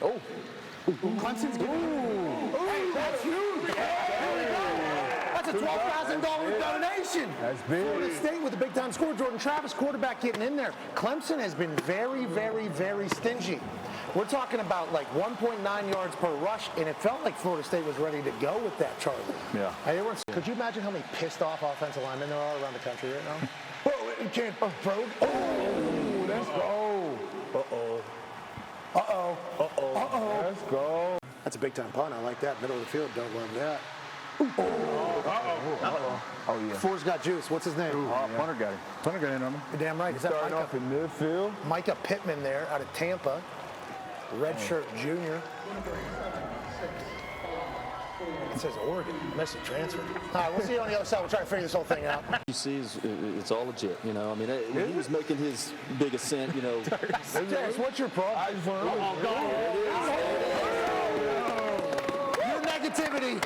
Oh. Clemson's getting Hey, that's huge. There we go. That's a $12,000 donation. That's big. Florida State with a big-time score. Jordan Travis, quarterback, getting in there. Clemson has been very, very, very stingy. We're talking about like 1.9 yards per rush, and it felt like Florida State was ready to go with that, Charlie. Yeah. Could you imagine how many pissed off offensive linemen there are around the country right now? Oh, you can't throw. Oh, Let's go. Uh-oh. Uh-oh. Uh-oh. Uh-oh. Let's go. That's a big-time punt. I like that. Middle of the field. Don't love that. Oh, yeah. Four's got juice. What's his name? Punter got him. Punter got in on him. You're damn right. Is that Starting off in midfield. Micah Pittman there out of Tampa. Redshirt junior. It says Oregon. Message transfer. All right, we'll see you on the other side. We'll try to figure this whole thing out. You see, it's all legit. You know, I mean, when he was making his big ascent, you know. Terrence, what's your problem? Your negativity.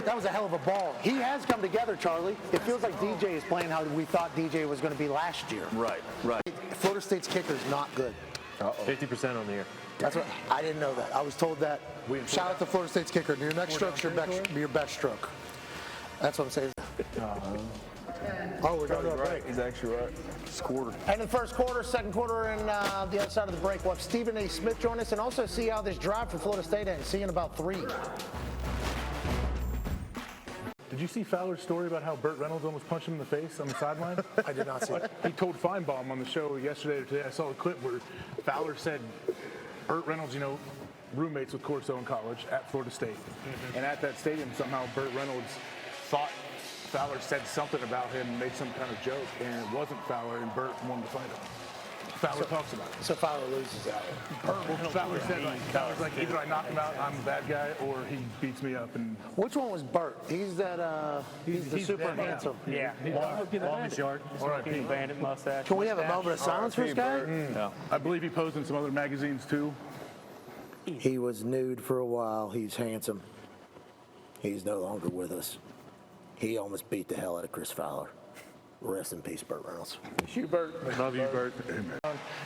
That was a hell of a ball. He has come together, Charlie. It feels like DJ is playing how we thought DJ was going to be last year. Right, right. Florida State's kicker is not good. 50% on the year. That's what I didn't know that. I was told that. Shout out to Florida State's kicker. Your next stroke's your best stroke. That's what I'm saying. Oh, we're going to a break. He's actually right. It's quarter. And in the first quarter, second quarter, and the other side of the break, we'll have Stephen A. Smith join us and also see how this drive for Florida State ends. See you in about 3. Did you see Fowler's story about how Burt Reynolds almost punched him in the face on the sideline? I did not see it. He told Feinbaum on the show yesterday or today. I saw a clip where Fowler said Burt Reynolds, you know, roommates with Corso in college at Florida State. And at that stadium, somehow Burt Reynolds thought Fowler said something about him, made some kind of joke, and it wasn't Fowler, and Burt wanted to fight him. Fowler talks about it. So Fowler loses that one. Fowler said, Fowler's like, either I knock him out, I'm the bad guy, or he beats me up. And which one was Burt? He's that. He's the super handsome. Yeah, long short, bandit mustache. Can we have a moment of silence for this guy? No. I believe he posed in some other magazines too. He was nude for a while. He's handsome. He's no longer with us. He almost beat the hell out of Chris Fowler. Rest in peace, Burt Reynolds. You, Burt. Love you, Burt.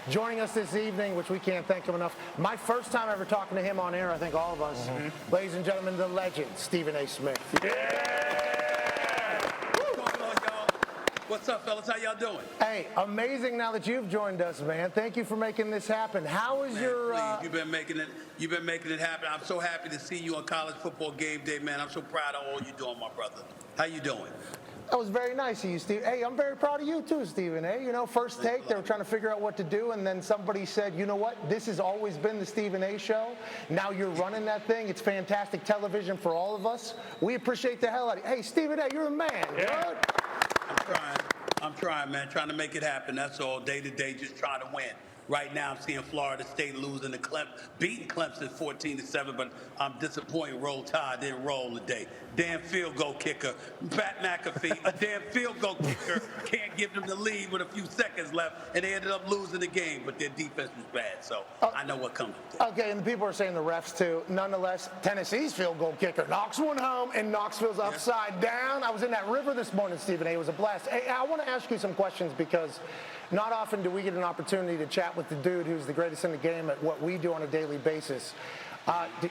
Joining us this evening, which we can't thank him enough. My first time ever talking to him on air, I think all of us. Ladies and gentlemen, the legend, Stephen A. Smith. Yeah! What's going on, y'all? What's up, fellas? How y'all doing? Hey, amazing now that you've joined us, man. Thank you for making this happen. How is your... Please, you've been making it happen. I'm so happy to see you on College Football Game Day, man. I'm so proud of all you're doing, my brother. How you doing? That was very nice of you, Steve. Hey, I'm very proud of you too, Stephen. Hey, you know, first take, they were trying to figure out what to do, and then somebody said, you know what, this has always been the Stephen A. show. Now you're running that thing. It's fantastic television for all of us. We appreciate the hell out of you. Hey, Stephen A., you're a man. Yeah. I'm trying, man. Trying to make it happen. That's all. Day to day, just trying to win. Right now, I'm seeing Florida State losing to beating Clemson 14-7, but I'm disappointed Roll Tide didn't roll today. Damn field goal kicker, Pat McAfee, a damn field goal kicker can't give them the lead with a few seconds left, and they ended up losing the game, but their defense was bad, so I know what comes with that. Okay, and the people are saying the refs too. Nonetheless, Tennessee's field goal kicker knocks one home, and Knoxville's upside down. I was in that river this morning, Stephen A. It was a blast. Hey, I want to ask you some questions because not often do we get an opportunity to chat with the dude who's the greatest in the game at what we do on a daily basis.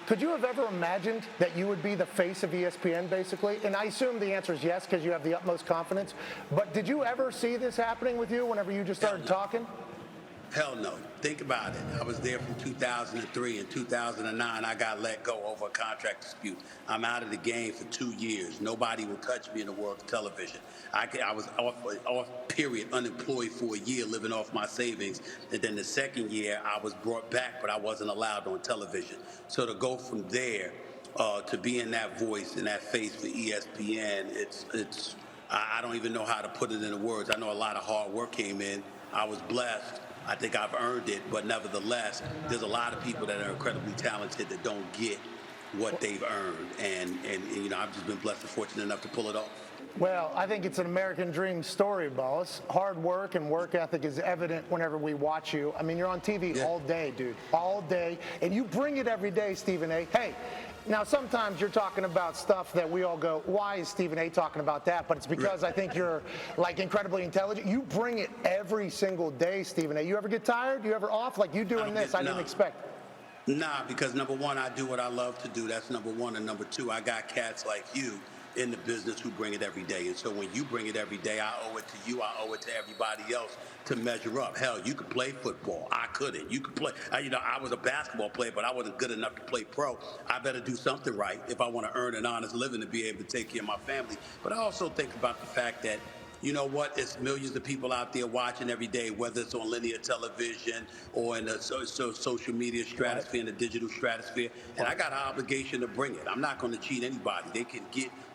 Could you have ever imagined that you would be the face of ESPN, basically? And I assume the answer is yes, because you have the utmost confidence. But did you ever see this happening with you whenever you just started talking? Hell no. Think about it. I was there from 2003. In 2009, I got let go over a contract dispute. I'm out of the game for 2 years. Nobody will touch me in the world of television. I was off, period, unemployed for a year, living off my savings. And then the second year, I was brought back, but I wasn't allowed on television. So to go from there to being that voice and that face for ESPN, I don't even know how to put it into words. I know a lot of hard work came in. I was blessed. I think I've earned it, but nevertheless, there's a lot of people that are incredibly talented that don't get what they've earned, and you know, I've just been blessed and fortunate enough to pull it off. Well, I think it's an American dream story, boss. Hard work and work ethic is evident whenever we watch you. I mean, you're on TV all day, dude, all day, and you bring it every day, Stephen A. Hey, Now, sometimes you're talking about stuff that we all go, why is Stephen A. talking about that? But it's because I think you're, like, incredibly intelligent. You bring it every single day, Stephen A. You ever get tired? You ever off? Like, you doing this, I didn't expect. Nah, because number one, I do what I love to do. That's number one. And number two, I got cats like you in the business who bring it every day. And so when you bring it every day, I owe it to you. I owe it to everybody else to measure up. Hell, you could play football. I couldn't. You could play. I was a basketball player, but I wasn't good enough to play pro. I better do something right if I want to earn an honest living to be able to take care of my family. But I also think about the fact that, you know what? It's millions of people out there watching every day, whether it's on linear television or in the social media stratosphere, in the digital stratosphere. And I got an obligation to bring it. I'm not going to cheat anybody.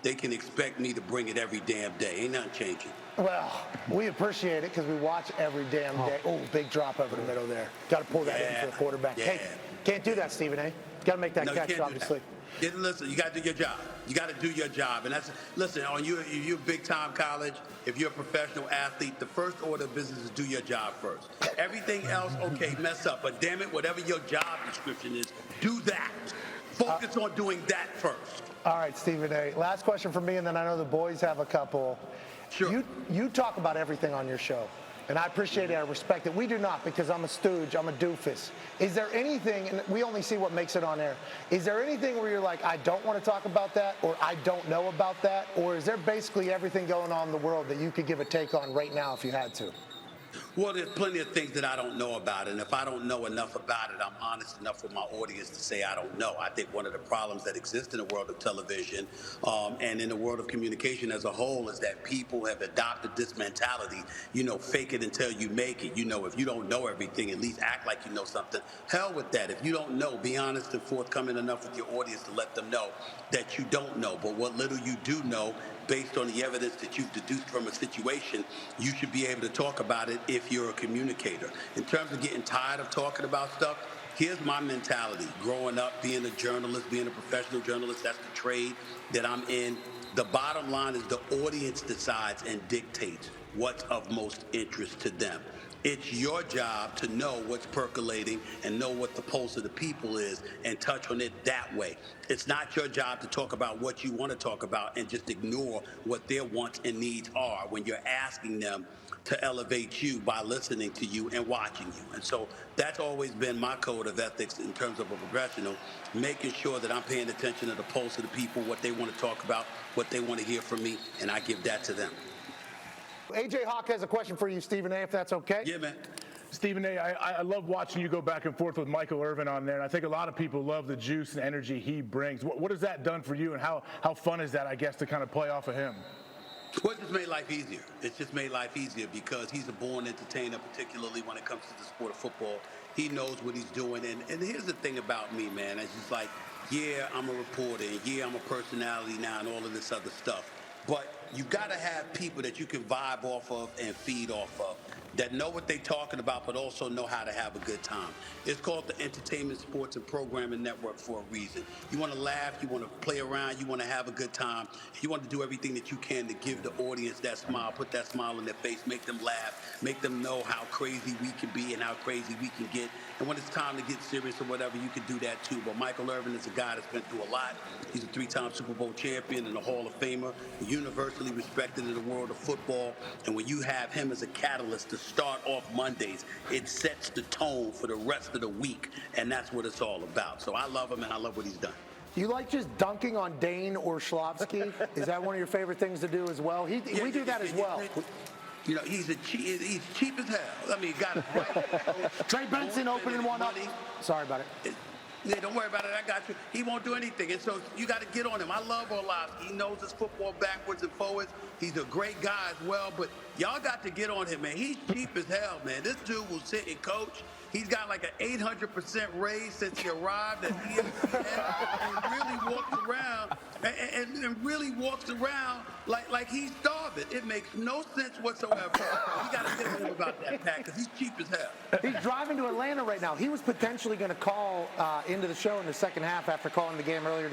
They can expect me to bring it every damn day. Ain't nothing changing. Well, we appreciate it because we watch every damn day. Oh, big drop over the middle there. Got to pull that in for the quarterback. Yeah. Hey, can't do that, Stephen A. Got to make that catch, obviously. Yeah, listen, you got to do your job. You got to do your job. And that's, listen, if you're big-time college, if you're a professional athlete, the first order of business is do your job first. Everything else, okay, mess up. But damn it, whatever your job description is, do that. Focus on doing that first. All right, Stephen A. Last question for me, and then I know the boys have a couple. Sure. You talk about everything on your show. And I appreciate it, I respect it. We do not, because I'm a stooge, I'm a doofus. Is there anything, and we only see what makes it on air, is there anything where you're like, I don't want to talk about that, or I don't know about that, or is there basically everything going on in the world that you could give a take on right now if you had to? Well, there's plenty of things that I don't know about, and if I don't know enough about it, I'm honest enough with my audience to say I don't know. I think one of the problems that exists in the world of television and in the world of communication as a whole is that people have adopted this mentality, fake it until you make it. If you don't know everything, at least act like you know something. Hell with that. If you don't know, be honest and forthcoming enough with your audience to let them know that you don't know. But what little you do know, based on the evidence that you've deduced from a situation, you should be able to talk about it if you're a communicator. In terms of getting tired of talking about stuff, here's my mentality. Growing up, being a journalist, being a professional journalist, that's the trade that I'm in. The bottom line is the audience decides and dictates what's of most interest to them. It's your job to know what's percolating and know what the pulse of the people is and touch on it that way. It's not your job to talk about what you want to talk about and just ignore what their wants and needs are when you're asking them to elevate you by listening to you and watching you. And so that's always been my code of ethics in terms of a professional, making sure that I'm paying attention to the pulse of the people, what they want to talk about, what they want to hear from me, and I give that to them. AJ Hawk has a question for you, Stephen A., if that's okay. Yeah, man. Stephen A., I love watching you go back and forth with Michael Irvin on there, and I think a lot of people love the juice and energy he brings. What has that done for you, and how fun is that, I guess, to kind of play off of him? Well, it just made life easier. It's just made life easier because he's a born entertainer, particularly when it comes to the sport of football. He knows what he's doing. And here's the thing about me, man. It's just like, yeah, I'm a reporter, and yeah, I'm a personality now and all of this other stuff. But you got to have people that you can vibe off of and feed off of, that know what they're talking about, but also know how to have a good time. It's called the Entertainment, Sports, and Programming Network for a reason. You want to laugh, you want to play around, you want to have a good time, you want to do everything that you can to give the audience that smile, put that smile on their face, make them laugh, make them know how crazy we can be and how crazy we can get. And when it's time to get serious or whatever, you can do that too. But Michael Irvin is a guy that's been through a lot. He's a 3-time Super Bowl champion and a Hall of Famer, universally respected in the world of football. And when you have him as a catalyst to start off Mondays, it sets the tone for the rest of the week. And that's what it's all about. So I love him and I love what he's done. You like just dunking on Dane or Schlovsky? Is that one of your favorite things to do as well? We do that as well. He's cheap as hell. I mean, got it right. Trey Benson opening one up. Sorry about it. Yeah, don't worry about it. I got you. He won't do anything. And so you got to get on him. I love Orlovsky. He knows his football backwards and forwards. He's a great guy as well. But y'all got to get on him, man. He's cheap as hell, man. This dude will sit and coach. He's got like an 800% raise since he arrived at ESPN and really walks around like he's starving. It makes no sense whatsoever. You got to get on him about that, Pat, because he's cheap as hell. He's driving to Atlanta right now. He was potentially going to call into the show in the second half after calling the game earlier.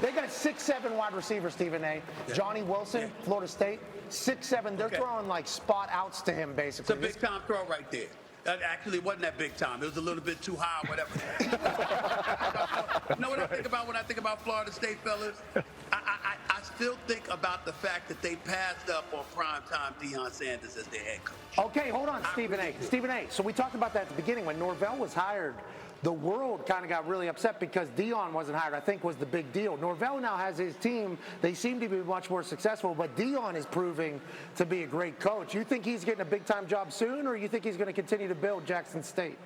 They got 6'7" wide receiver, Stephen A. Yeah. Johnny Wilson, Florida State, 6'7". They're throwing like spot outs to him, basically. It's a big time throw right there. Actually, it wasn't that big time. It was a little bit too high, whatever. You know what I think about when I think about Florida State, fellas? I still think about the fact that they passed up on primetime Deion Sanders as their head coach. Okay, hold on, Stephen A. Stephen A. So we talked about that at the beginning. When Norvell was hired, the world kind of got really upset because Deion wasn't hired, I think was the big deal. Norvell now has his team. They seem to be much more successful, but Deion is proving to be a great coach. You think he's getting a big-time job soon, or you think he's going to continue to build Jackson State?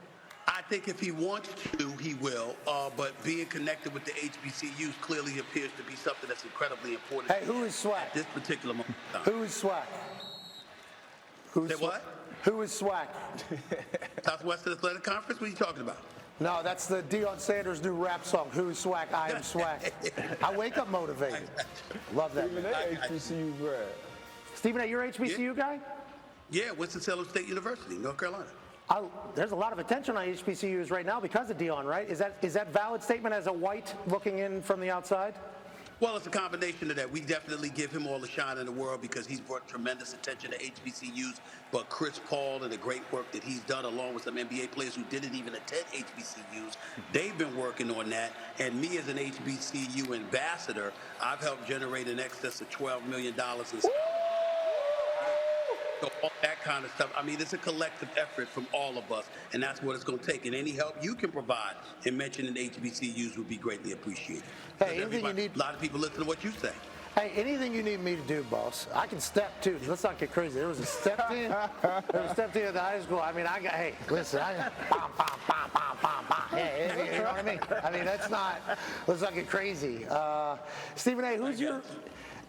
I think if he wants to, he will. But being connected with the HBCUs clearly appears to be something that's incredibly important. Hey, who is SWAC? At this particular moment. Who is SWAC? Say what? Who is SWAC? Southwestern Athletic Conference? What are you talking about? No, that's the Deion Sanders' new rap song, Who is SWAC? I am SWAC. I wake up motivated. Love that. Stephen A. HBCU grad. Stephen A., you're an HBCU guy? Yeah, Winston-Salem State University, North Carolina. There's a lot of attention on HBCUs right now because of Deion, right? Is that valid statement as a white looking in from the outside? Well, it's a combination of that. We definitely give him all the shine in the world because he's brought tremendous attention to HBCUs. But Chris Paul and the great work that he's done, along with some NBA players who didn't even attend HBCUs, they've been working on that. And me as an HBCU ambassador, I've helped generate in excess of $12 million in so all that kind of stuff. I mean, it's a collective effort from all of us, and that's what it's going to take. And any help you can provide in mentioning HBCUs would be greatly appreciated. Hey, anything you need. A lot of people listen to what you say. Hey, anything you need me to do, boss. I can step too. Let's not get crazy. There was a step team. There was a step team at the high school. I mean, hey, listen, hey, you know what I mean? I mean, let's not get crazy. Stephen A., who's your,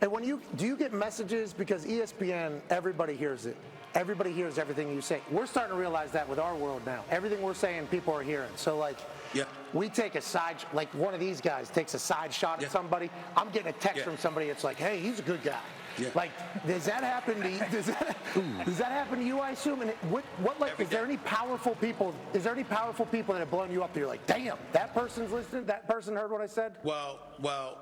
and do you get messages, because ESPN, everybody hears it. Everybody hears everything you say. We're starting to realize that with our world now. Everything we're saying, people are hearing. So, we take a side, like one of these guys takes a side shot at somebody. I'm getting a text from somebody. It's like, hey, he's a good guy. Yeah. Like, does that happen to you? Does that happen to you, I assume? And is there any powerful people? Is there any powerful people that have blown you up that you're like, damn, that person's listening? That person heard what I said? Well,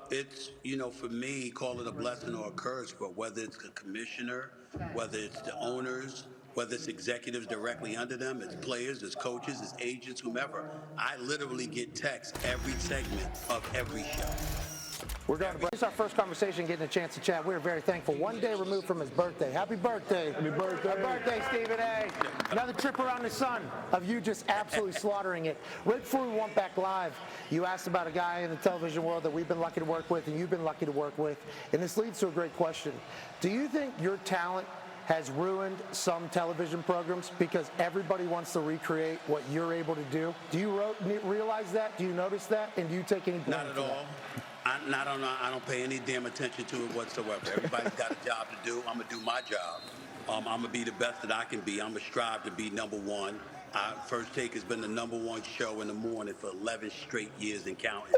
it's, for me, call it a blessing or a curse, but whether it's the commissioner, whether it's the owners, whether it's executives directly under them, it's players, it's coaches, it's agents, whomever. I literally get texts every segment of every show. We're going to break. This is our first conversation, getting a chance to chat. We're very thankful. One day removed from his birthday. Happy birthday. Happy birthday. Happy birthday, Stephen A. Another trip around the sun of you just absolutely slaughtering it. Right before we went back live, you asked about a guy in the television world that we've been lucky to work with and you've been lucky to work with. And this leads to a great question. Do you think your talent has ruined some television programs because everybody wants to recreate what you're able to do? Do you realize that? Do you notice that? And do you take any blame? Not at all. I don't pay any damn attention to it whatsoever. Everybody's got a job to do. I'm going to do my job. I'm going to be the best that I can be. I'm going to strive to be number one. First Take has been the number one show in the morning for 11 straight years and counting.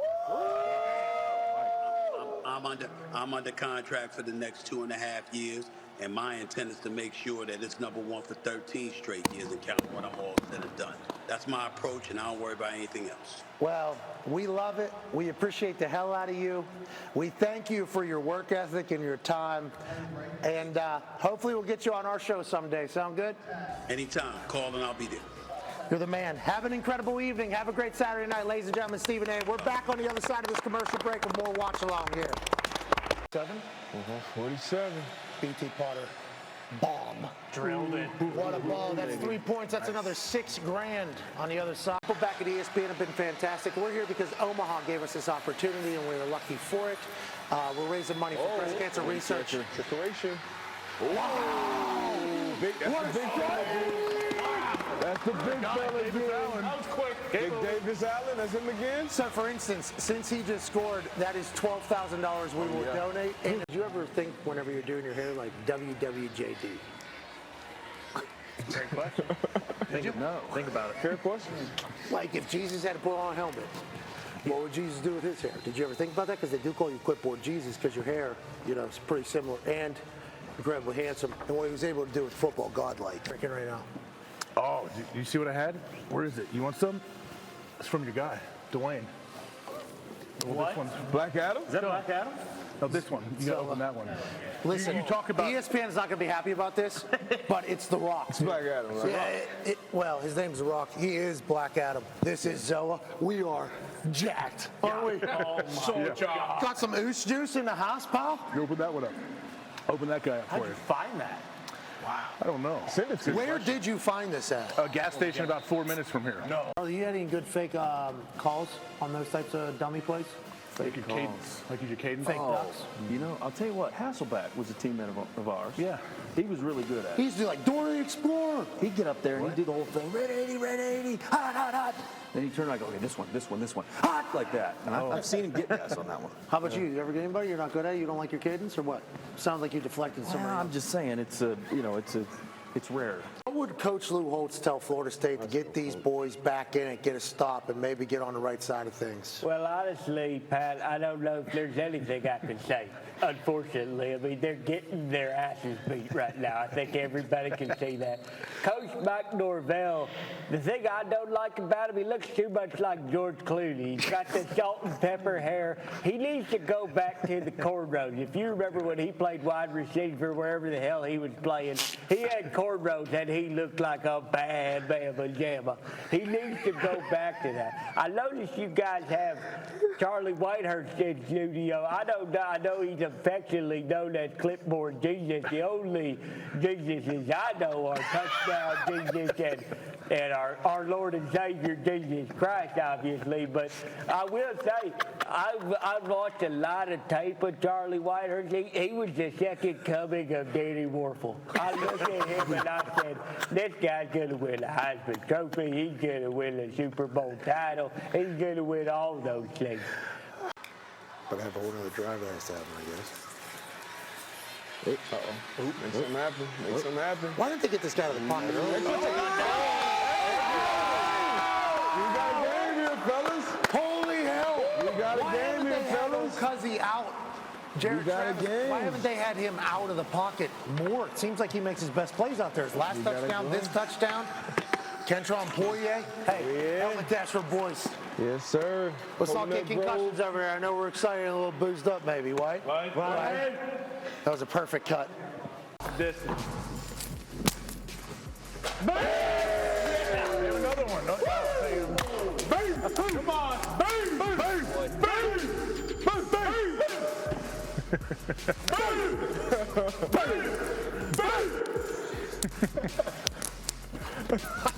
I'm under contract for the next 2.5 years, and my intent is to make sure that it's number one for 13 straight years and counting when I'm all said and done. That's my approach, and I don't worry about anything else. Well, we love it. We appreciate the hell out of you. We thank you for your work ethic and your time. And hopefully we'll get you on our show someday. Sound good? Anytime. Call and I'll be there. You're the man. Have an incredible evening. Have a great Saturday night, ladies and gentlemen. Stephen A. We're back on the other side of this commercial break with more Watch Along here. 47. BT Potter. Bomb. Drilled it. What a ball. That's 3 points. That's another $6,000 on the other side. People back at ESPN have been fantastic. We're here because Omaha gave us this opportunity, and we were lucky for it. We're raising money for breast cancer research. Situation. Wow! That's the big fella. That's the big fella again. That was quick. Big Davis Allen, that's him again. So, for instance, since he just scored, that is $12,000 we will donate. And did you ever think, whenever you're doing your hair, like WWJD? Great question. No. Think about it. Fair question. Like, if Jesus had to put on a helmet, what would Jesus do with his hair? Did you ever think about that? Because they do call you Clipboard Jesus because your hair, is pretty similar and incredibly handsome. And what he was able to do with football, godlike. Drinking right now. Oh, do you see what I had? Where is it? You want some? It's from your guy, Dwayne. Well, What? this one's Black Adam? Is that Black Adam? Oh, this one. You got to open that one. Listen, You talk about. ESPN is not going to be happy about this, but it's The Rock. It's Black Adam, right? Yeah, well, his name's The Rock. He is Black Adam. This is Zoa. We are jacked, aren't we? Got some oos juice in the house, pal? You open that one up. Open that guy up How'd for you you. find that? I don't know. Send it to me. Where did you find this at? A gas station about 4 minutes from here. No. Oh, you had any good fake calls on those types of dummy plays? Like your cadence. Like your cadence. Fake ducks? You know, I'll tell you what, Hasselback was a teammate of ours. Yeah. He was really good at it. He used to do like Dora the Explorer. He'd get up there and he'd do the whole thing, red 80, hot, hot, hot. Then he'd turn around and go, okay, this one, hot, like that. And I've seen him get gas on that one. How about you? You ever get anybody you're not good at? You don't like your cadence or what? Sounds like you deflected somebody I'm else. just saying, it's rare. What would Coach Lou Holtz tell Florida State to get these boys back in and get a stop and maybe get on the right side of things? Well, honestly, Pat, I don't know if there's anything I can say. Unfortunately, I mean, they're getting their asses beat right now. I think everybody can see that. Coach Mike Norvell, the thing I don't like about him, he looks too much like George Clooney. He's got the salt and pepper hair. He needs to go back to the cornrows. If you remember when he played wide receiver, wherever the hell he was playing, he had cornrows and he looked like a bad mamma jamma. He needs to go back to that. I noticed you guys have Charlie Whitehurst in studio. I know he's affectionately known as Clipboard Jesus. The only Jesuses I know are Touchdown Jesus and our Lord and Savior Jesus Christ, obviously. But I will say, I've watched a lot of tape of Charlie Whitehurst. He was the second coming of Danny Warfel. I looked at him and I said, this guy's going to win a Heisman Trophy. He's going to win a Super Bowl title. He's going to win all those things. But I have a whole other driver that has to happen, I guess. Uh-oh. Make something happen. Make something happen. Why didn't they get this guy out of the pocket earlier? You got a game here, fellas. Holy hell! You got a Why game haven't here, they had fellas. Cuzzy out? Jared You got a Travis, game. why haven't they had him out of the pocket more? It seems like he makes his best plays out there. His last You got a touchdown, game. this touchdown. Kentron Poirier. Hey, helmet dash for boys. Yes, sir. Let's all Open get up, bro. concussions over here. I know we're excited and a little boozed up, maybe. White? Right. That was a perfect cut. This. Another one. No, come on. Bang! Bang! Bang! Bang! Bang!